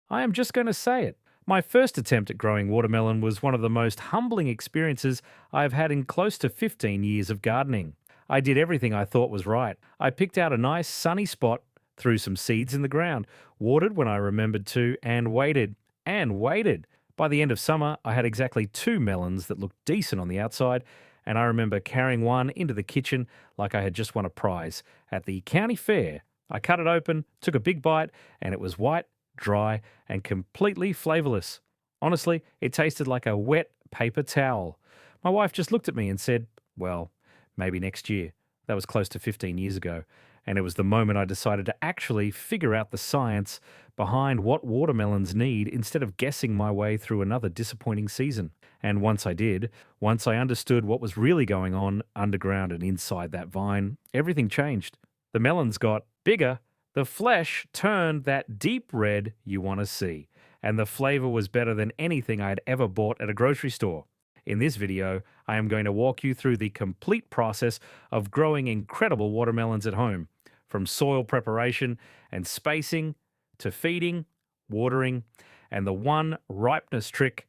I am just going to say it. My first attempt at growing watermelon was one of the most humbling experiences I have had in close to 15 years of gardening. I did everything I thought was right. I picked out a nice sunny spot, threw some seeds in the ground, watered when I remembered to, and waited. And waited. By the end of summer, I had exactly two melons that looked decent on the outside, and I remember carrying one into the kitchen like I had just won a prize. At the county fair, I cut it open, took a big bite, and it was white, dry, and completely flavourless. Honestly, it tasted like a wet paper towel. My wife just looked at me and said, well, maybe next year. That was close to 15 years ago. And it was the moment I decided to actually figure out the science behind what watermelons need instead of guessing my way through another disappointing season. And once I did, once I understood what was really going on underground and inside that vine, everything changed. The melons got bigger, the flesh turned that deep red you want to see, and the flavor was better than anything I had ever bought at a grocery store. In this video, I am going to walk you through the complete process of growing incredible watermelons at home, from soil preparation and spacing to feeding, watering, and the one ripeness trick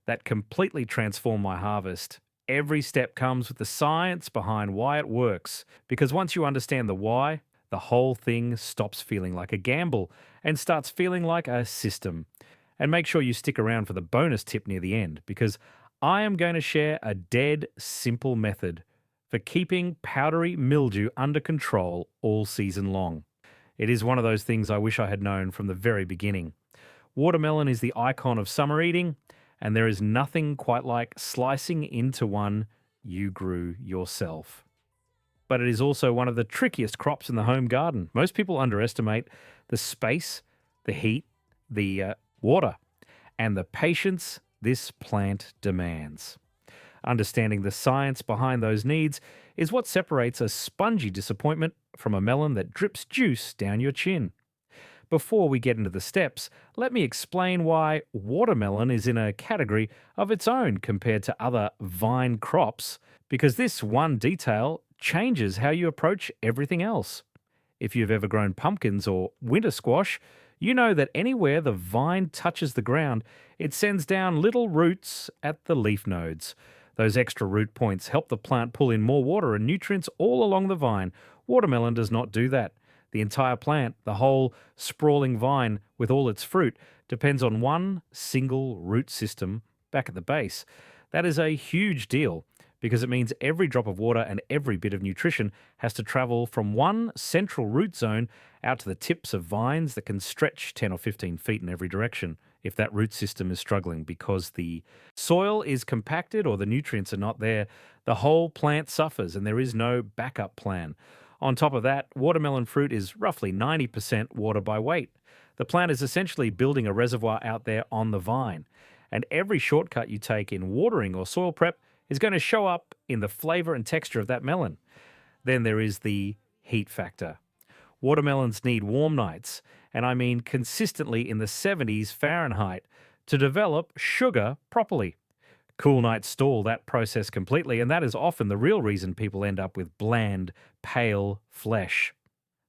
that completely transformed my harvest. Every step comes with the science behind why it works, because once you understand the why, the whole thing stops feeling like a gamble and starts feeling like a system. And make sure you stick around for the bonus tip near the end, because I am going to share a dead simple method for keeping powdery mildew under control all season long. It is one of those things I wish I had known from the very beginning. Watermelon is the icon of summer eating, and there is nothing quite like slicing into one you grew yourself. But it is also one of the trickiest crops in the home garden. Most people underestimate the space, the heat, the water, and the patience this plant demands. Understanding the science behind those needs is what separates a spongy disappointment from a melon that drips juice down your chin. Before we get into the steps, let me explain why watermelon is in a category of its own compared to other vine crops, because this one detail changes how you approach everything else. If you've ever grown pumpkins or winter squash, you know that anywhere the vine touches the ground, it sends down little roots at the leaf nodes. Those extra root points help the plant pull in more water and nutrients all along the vine. Watermelon does not do that. The entire plant, the whole sprawling vine with all its fruit, depends on one single root system back at the base. That is a huge deal because it means every drop of water and every bit of nutrition has to travel from one central root zone out to the tips of vines that can stretch 10 or 15 feet in every direction if that root system is struggling because the soil is compacted or the nutrients are not there. The whole plant suffers and there is no backup plan. On top of that, watermelon fruit is roughly 90% water by weight. The plant is essentially building a reservoir out there on the vine, and every shortcut you take in watering or soil prep is going to show up in the flavor and texture of that melon. Then there is the heat factor. Watermelons need warm nights, and I mean consistently in the 70s Fahrenheit, to develop sugar properly. Cool nights stall that process completely, and that is often the real reason people end up with bland, pale flesh.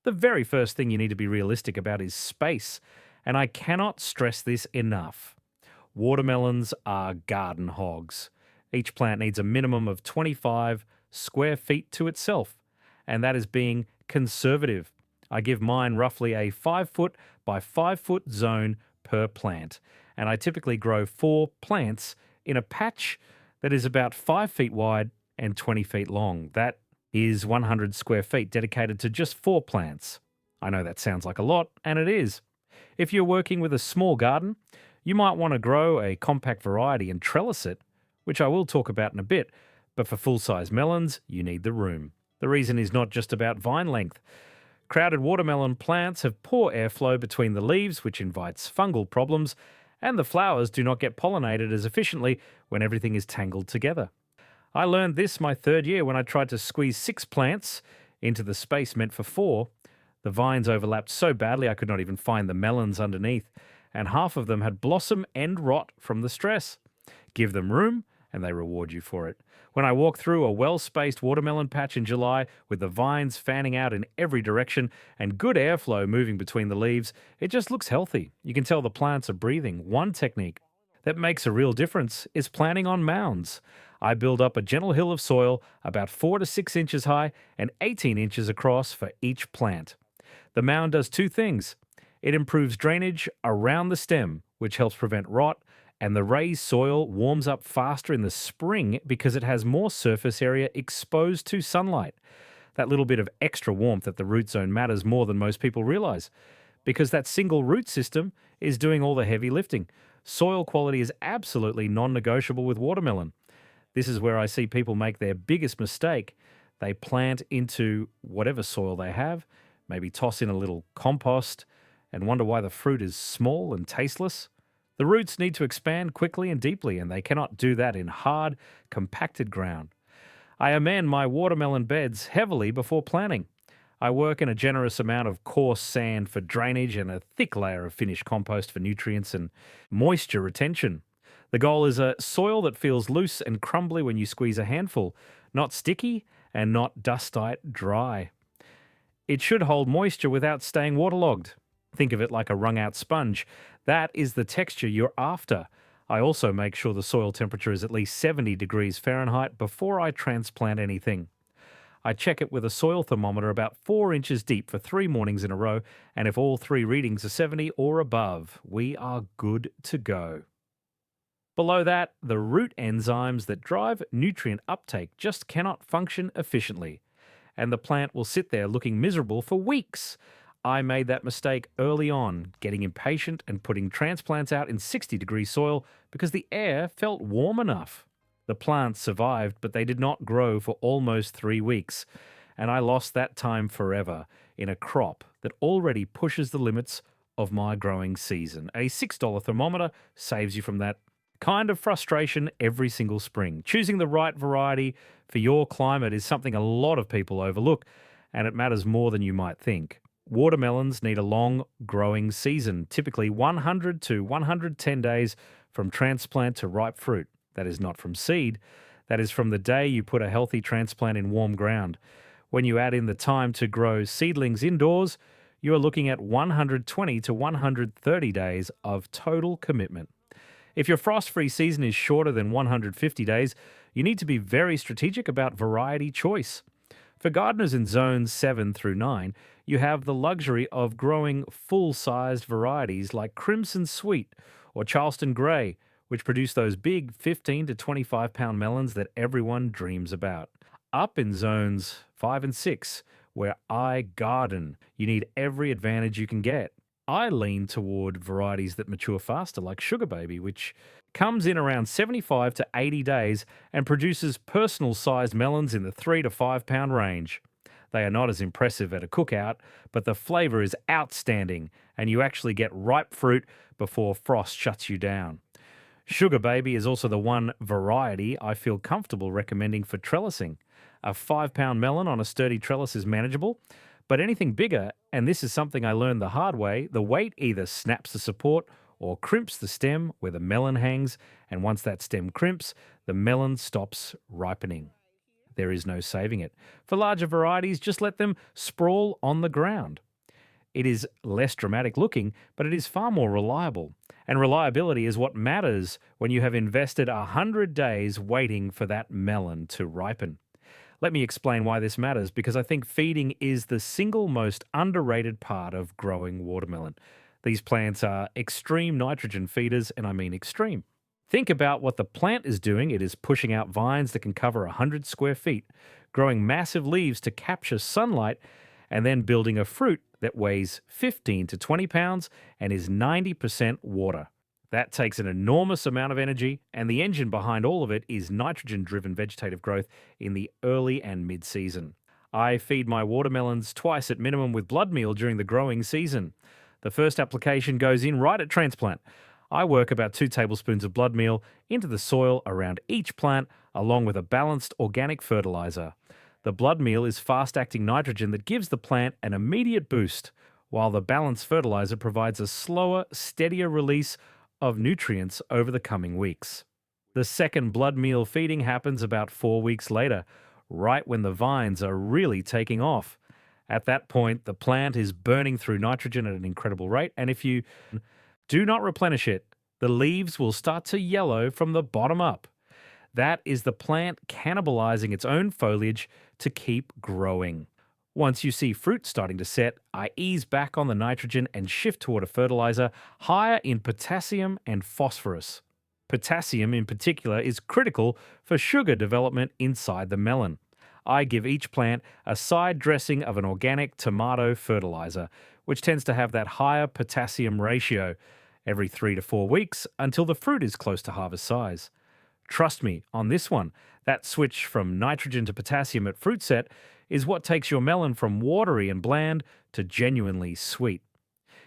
The very first thing you need to be realistic about is space, and I cannot stress this enough. Watermelons are garden hogs. Each plant needs a minimum of 25 square feet to itself, and that is being conservative. I give mine roughly a 5 foot by 5 foot zone per plant, and I typically grow 4 plants in a patch that is about 5 feet wide and 20 feet long. That is 100 square feet dedicated to just 4 plants. I know that sounds like a lot, and it is. If you're working with a small garden, you might want to grow a compact variety and trellis it, which I will talk about in a bit, but for full-size melons, you need the room. The reason is not just about vine length. Crowded watermelon plants have poor airflow between the leaves, which invites fungal problems, and the flowers do not get pollinated as efficiently when everything is tangled together. I learned this my third year when I tried to squeeze 6 plants into the space meant for 4. The vines overlapped so badly I could not even find the melons underneath, and half of them had blossom and rot from the stress. Give them room, and they reward you for it. When I walk through a well-spaced watermelon patch in July with the vines fanning out in every direction and good airflow moving between the leaves, it just looks healthy. You can tell the plants are breathing. One technique that makes a real difference is planting on mounds. I build up a gentle hill of soil about 4 to 6 inches high and 18 inches across for each plant. The mound does two things. It improves drainage around the stem, which helps prevent rot, and the raised soil warms up faster in the spring because it has more surface area exposed to sunlight. That little bit of extra warmth at the root zone matters more than most people realize, because that single root system is doing all the heavy lifting. Soil quality is absolutely non-negotiable with watermelon. This is where I see people make their biggest mistake. They plant into whatever soil they have, maybe toss in a little compost, and wonder why the fruit is small and tasteless. The roots need to expand quickly and deeply, and they cannot do that in hard, compacted ground. I amend my watermelon beds heavily before planting. I work in a generous amount of coarse sand for drainage and a thick layer of finished compost for nutrients and moisture retention. The goal is a soil that feels loose and crumbly when you squeeze a handful, not sticky and not dustite dry. It should hold moisture without staying waterlogged. Think of it like a wrung-out sponge. That is the texture you're after. I also make sure the soil temperature is at least 70 degrees Fahrenheit before I transplant anything. I check it with a soil thermometer about 4 inches deep for 3 mornings in a row, and if all 3 readings are 70 or above, we are good to go. Below that, the root enzymes that drive nutrient uptake just cannot function efficiently, and the plant will sit there looking miserable for weeks. I made that mistake early on, getting impatient and putting transplants out in 60-degree soil because the air felt warm enough. The plants survived, but they did not grow for almost 3 weeks, and I lost that time forever in a crop that already pushes the limits of my growing season. A $6 thermometer saves you from that kind of frustration every single spring. Choosing the right variety for your climate is something a lot of people overlook, and it matters more than you might think. Watermelons need a long growing season, typically 100 to 110 days from transplant to ripe fruit. That is not from seed. That is from the day you put a healthy transplant in warm ground. When you add in the time to grow seedlings indoors, you are looking at 120 to 130 days of total commitment. If your frost-free season is shorter than 150 days, you need to be very strategic about variety choice. For gardeners in zones 7 through 9, you have the luxury of growing full-sized varieties like Crimson Sweet or Charleston Grey, which produce those big 15 to 25 pound melons that everyone dreams about. Up in zones 5 and 6, where I garden, you need every advantage you can get. I lean toward varieties that mature faster, like Sugar Baby, which comes in around 75 to 80 days and produces personal-sized melons in the 3 to 5 pound range. They are not as impressive at a cookout, but the flavor is outstanding, and you actually get ripe fruit before frost shuts you down. Sugar Baby is also the one variety I feel comfortable recommending for trellising. A 5 pound melon on a sturdy trellis is manageable, but anything bigger, and this is something I learned the hard way, the weight either snaps the support or crimps the stem where the melon hangs, and once that stem crimps, the melon stops ripening. There is no saving it. For larger varieties, just let them sprawl on the ground. It is less dramatic looking, but it is far more reliable. And reliability is what matters when you have invested 100 days waiting for that melon to ripen. Let me explain why this matters, because I think feeding is the single most underrated part of growing watermelon. These plants are extreme nitrogen feeders, and I mean extreme. Think about what the plant is doing. It is pushing out vines that can cover 100 square feet, growing massive leaves to capture sunlight, and then building a fruit that weighs 15 to 20 pounds and is 90% water. That takes an enormous amount of energy, and the engine behind all of it is nitrogen-driven vegetative growth in the early and mid-season. I feed my watermelons twice at minimum with blood meal during the growing season. The first application goes in right at transplant. I work about 2 tablespoons of blood meal into the soil around each plant, along with a balanced organic fertilizer. The blood meal is fast-acting nitrogen that gives the plant an immediate boost, while the balanced fertilizer provides a slower, steadier release of nutrients over the coming weeks. The second blood meal feeding happens about 4 weeks later, right when the vines are really taking off. At that point, the plant is burning through nitrogen at an incredible rate, and if you do not replenish it, the leaves will start to yellow from the bottom up. That is the plant cannibalizing its own foliage to keep growing. Once you see fruit starting to set, I ease back on the nitrogen and shift toward a fertilizer higher in potassium and phosphorus. Potassium, in particular, is critical for sugar development inside the melon. I give each plant a side dressing of an organic tomato fertilizer, which tends to have that higher potassium ratio, every 3 to 4 weeks until the fruit is close to harvest size. Trust me on this one, that switch from nitrogen to potassium at fruit set is what takes your melon from watery and bland to genuinely sweet.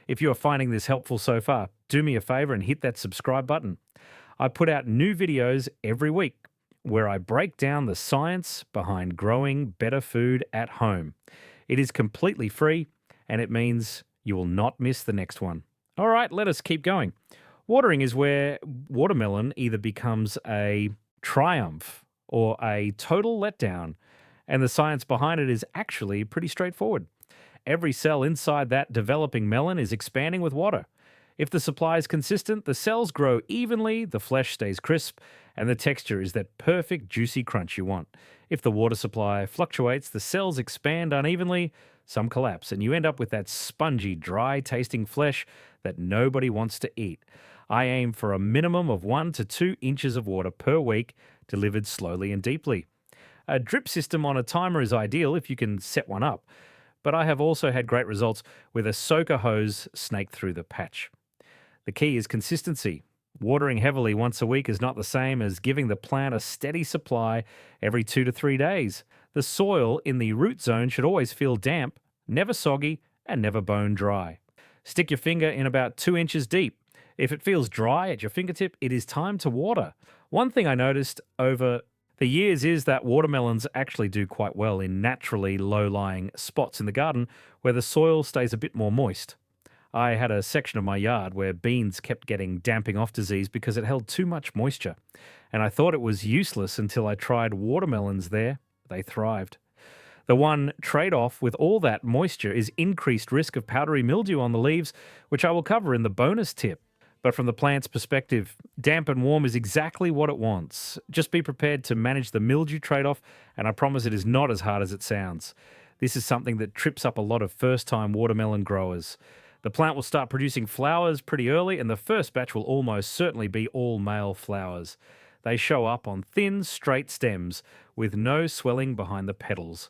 If you are finding this helpful so far, do me a favor and hit that subscribe button. I put out new videos every week where I break down the science behind growing better food at home. It is completely free, and it means you will not miss the next one. All right, let us keep going. Watering is where watermelon either becomes a triumph or a total letdown, and the science behind it is actually pretty straightforward. Every cell inside that developing melon is expanding with water. If the supply is consistent, the cells grow evenly, the flesh stays crisp, and the texture is that perfect juicy crunch you want. If the water supply fluctuates, the cells expand unevenly, some collapse, and you end up with that spongy, dry-tasting flesh that nobody wants to eat. I aim for a minimum of 1 to 2 inches of water per week, delivered slowly and deeply. A drip system on a timer is ideal if you can set one up, but I have also had great results with a soaker hose snaked through the patch. The key is consistency. Watering heavily once a week is not the same as giving the plant a steady supply every 2 to 3 days. The soil in the root zone should always feel damp, never soggy, and never bone dry. Stick your finger in about 2 inches deep. If it feels dry at your fingertip, it is time to water. One thing I noticed over the years is that watermelons actually do quite well in naturally low-lying spots in the garden where the soil stays a bit more moist. I had a section of my yard where beans kept getting damping off disease because it held too much moisture, and I thought it was useless until I tried watermelons there. They thrived. The one trade-off with all that moisture is increased risk of powdery mildew on the leaves, which I will cover in the bonus tip. But from the plant's perspective, damp and warm is exactly what it wants. Just be prepared to manage the mildew trade-off, and I promise it is not as hard as it sounds. This is something that trips up a lot of first-time watermelon growers. The plant will start producing flowers pretty early, and the first batch will almost certainly be all male flowers. They show up on thin, straight stems with no swelling behind the petals.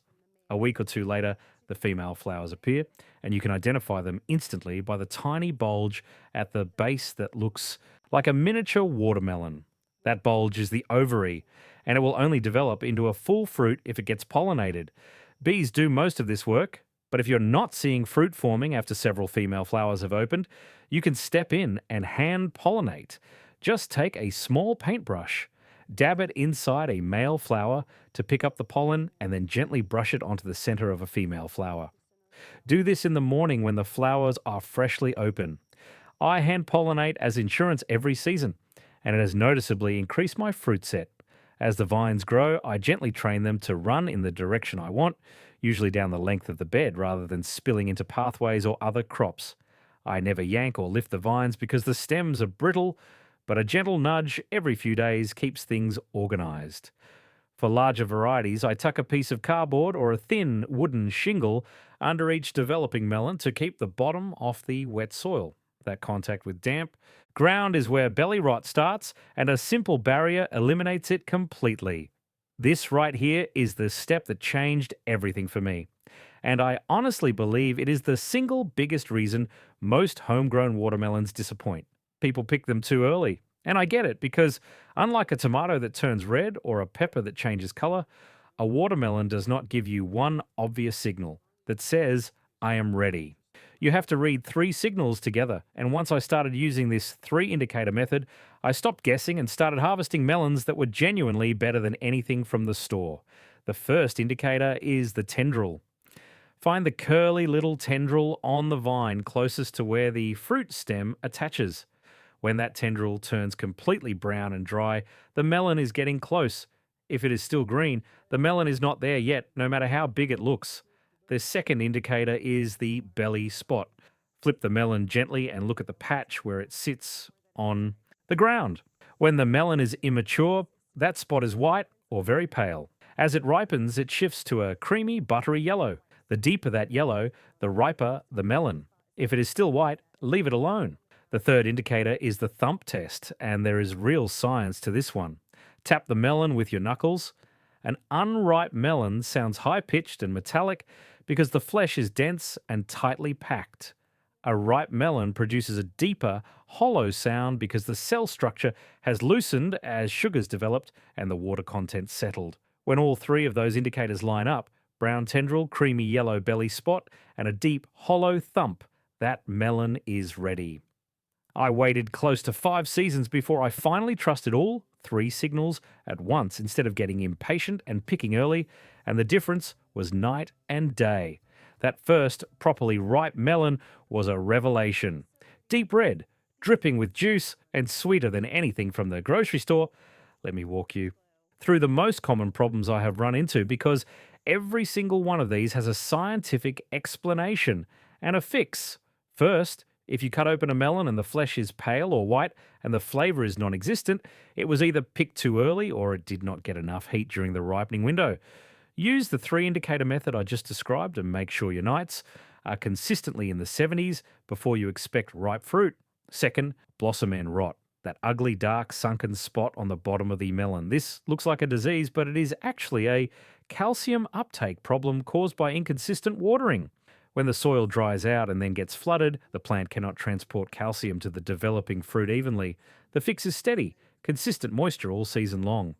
A week or two later, the female flowers appear, and you can identify them instantly by the tiny bulge at the base that looks like a miniature watermelon. That bulge is the ovary, and it will only develop into a full fruit if it gets pollinated. Bees do most of this work, but if you're not seeing fruit forming after several female flowers have opened, you can step in and hand pollinate. Just take a small paintbrush, dab it inside a male flower to pick up the pollen, and then gently brush it onto the center of a female flower. Do this in the morning when the flowers are freshly open. I hand pollinate as insurance every season, and it has noticeably increased my fruit set. As the vines grow, I gently train them to run in the direction I want, usually down the length of the bed rather than spilling into pathways or other crops. I never yank or lift the vines because the stems are brittle, but a gentle nudge every few days keeps things organized. For larger varieties, I tuck a piece of cardboard or a thin wooden shingle under each developing melon to keep the bottom off the wet soil. That contact with damp ground is where belly rot starts, and a simple barrier eliminates it completely. This right here is the step that changed everything for me. And I honestly believe it is the single biggest reason most homegrown watermelons disappoint. People pick them too early. And I get it, because unlike a tomato that turns red or a pepper that changes color, a watermelon does not give you one obvious signal that says, I am ready. You have to read 3 signals together, and once I started using this 3-indicator method, I stopped guessing and started harvesting melons that were genuinely better than anything from the store. The first indicator is the tendril. Find the curly little tendril on the vine closest to where the fruit stem attaches. When that tendril turns completely brown and dry, the melon is getting close. If it is still green, the melon is not there yet, no matter how big it looks. The second indicator is the belly spot. Flip the melon gently and look at the patch where it sits on the ground. When the melon is immature, that spot is white or very pale. As it ripens, it shifts to a creamy, buttery yellow. The deeper that yellow, the riper the melon. If it is still white, leave it alone. The third indicator is the thump test, and there is real science to this one. Tap the melon with your knuckles. An unripe melon sounds high-pitched and metallic because the flesh is dense and tightly packed. A ripe melon produces a deeper, hollow sound because the cell structure has loosened as sugars developed and the water content settled. When all three of those indicators line up, brown tendril, creamy yellow belly spot, and a deep, hollow thump, that melon is ready. I waited close to 5 seasons before I finally trusted all 3 signals at once instead of getting impatient and picking early, and the difference was night and day. That first properly ripe melon was a revelation. Deep red, dripping with juice, and sweeter than anything from the grocery store. Let me walk you through the most common problems I have run into, because every single one of these has a scientific explanation and a fix. First, if you cut open a melon and the flesh is pale or white and the flavour is non-existent, it was either picked too early or it did not get enough heat during the ripening window. Use the 3 indicator method I just described and make sure your nights are consistently in the 70s before you expect ripe fruit. Second, blossom end rot, that ugly dark sunken spot on the bottom of the melon. This looks like a disease, but it is actually a calcium uptake problem caused by inconsistent watering. When the soil dries out and then gets flooded, the plant cannot transport calcium to the developing fruit evenly. The fix is steady, consistent moisture all season long.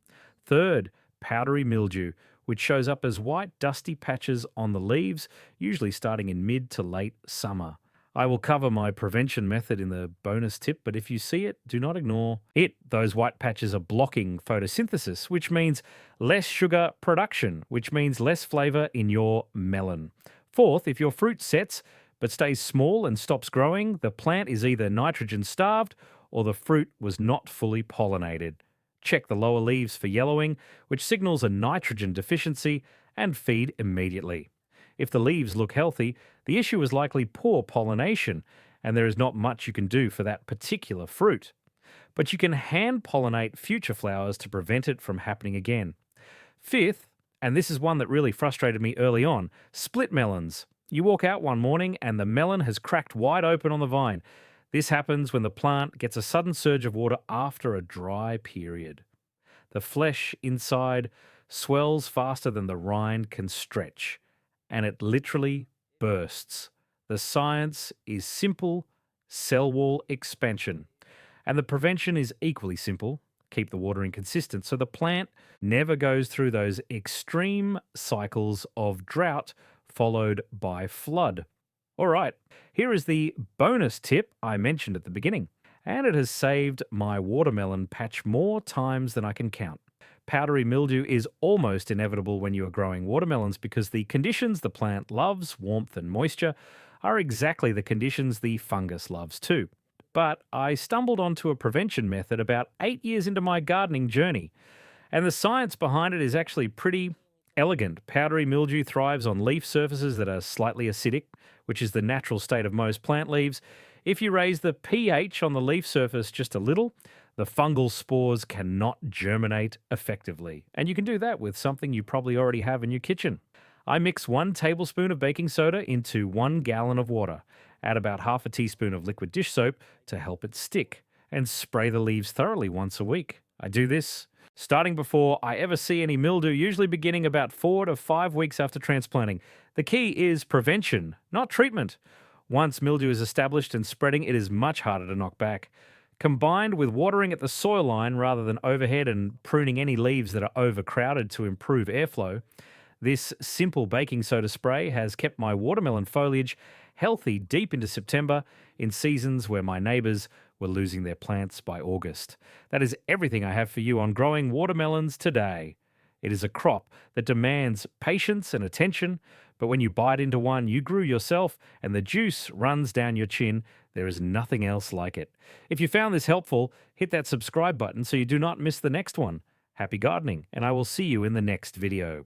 Third, powdery mildew, which shows up as white, dusty patches on the leaves, usually starting in mid to late summer. I will cover my prevention method in the bonus tip, but if you see it, do not ignore it. Those white patches are blocking photosynthesis, which means less sugar production, which means less flavour in your melon. Fourth, if your fruit sets but stays small and stops growing, the plant is either nitrogen starved or the fruit was not fully pollinated. Check the lower leaves for yellowing, which signals a nitrogen deficiency, and feed immediately. If the leaves look healthy, the issue is likely poor pollination, and there is not much you can do for that particular fruit. But you can hand pollinate future flowers to prevent it from happening again. Fifth, and this is one that really frustrated me early on, split melons. You walk out one morning and the melon has cracked wide open on the vine. This happens when the plant gets a sudden surge of water after a dry period. The flesh inside swells faster than the rind can stretch, and it literally bursts. The science is simple: cell wall expansion. And the prevention is equally simple: keep the watering consistent so the plant never goes through those extreme cycles of drought followed by flood. All right, here is the bonus tip I mentioned at the beginning, and it has saved my watermelon patch more times than I can count. Powdery mildew is almost inevitable when you are growing watermelons because the conditions the plant loves, warmth and moisture, are exactly the conditions the fungus loves too. But I stumbled onto a prevention method about 8 years into my gardening journey, and the science behind it is actually pretty elegant. Powdery mildew thrives on leaf surfaces that are slightly acidic, which is the natural state of most plant leaves. If you raise the pH on the leaf surface just a little, the fungal spores cannot germinate effectively. And you can do that with something you probably already have in your kitchen. I mix 1 tablespoon of baking soda into 1 gallon of water. Add about half a teaspoon of liquid dish soap to help it stick, and spray the leaves thoroughly once a week. I do this starting before I ever see any mildew, usually beginning about 4 to 5 weeks after transplanting. The key is prevention, not treatment. Once mildew is established and spreading, it is much harder to knock back. Combined with watering at the soil line rather than overhead and pruning any leaves that are overcrowded to improve airflow, this simple baking soda spray has kept my watermelon foliage healthy deep into September in seasons where my neighbours were losing their plants by August. That is everything I have for you on growing watermelons today. It is a crop that demands patience and attention, but when you bite into one you grew yourself and the juice runs down your chin, there is nothing else like it. If you found this helpful, hit that subscribe button so you do not miss the next one. Happy gardening, and I will see you in the next video.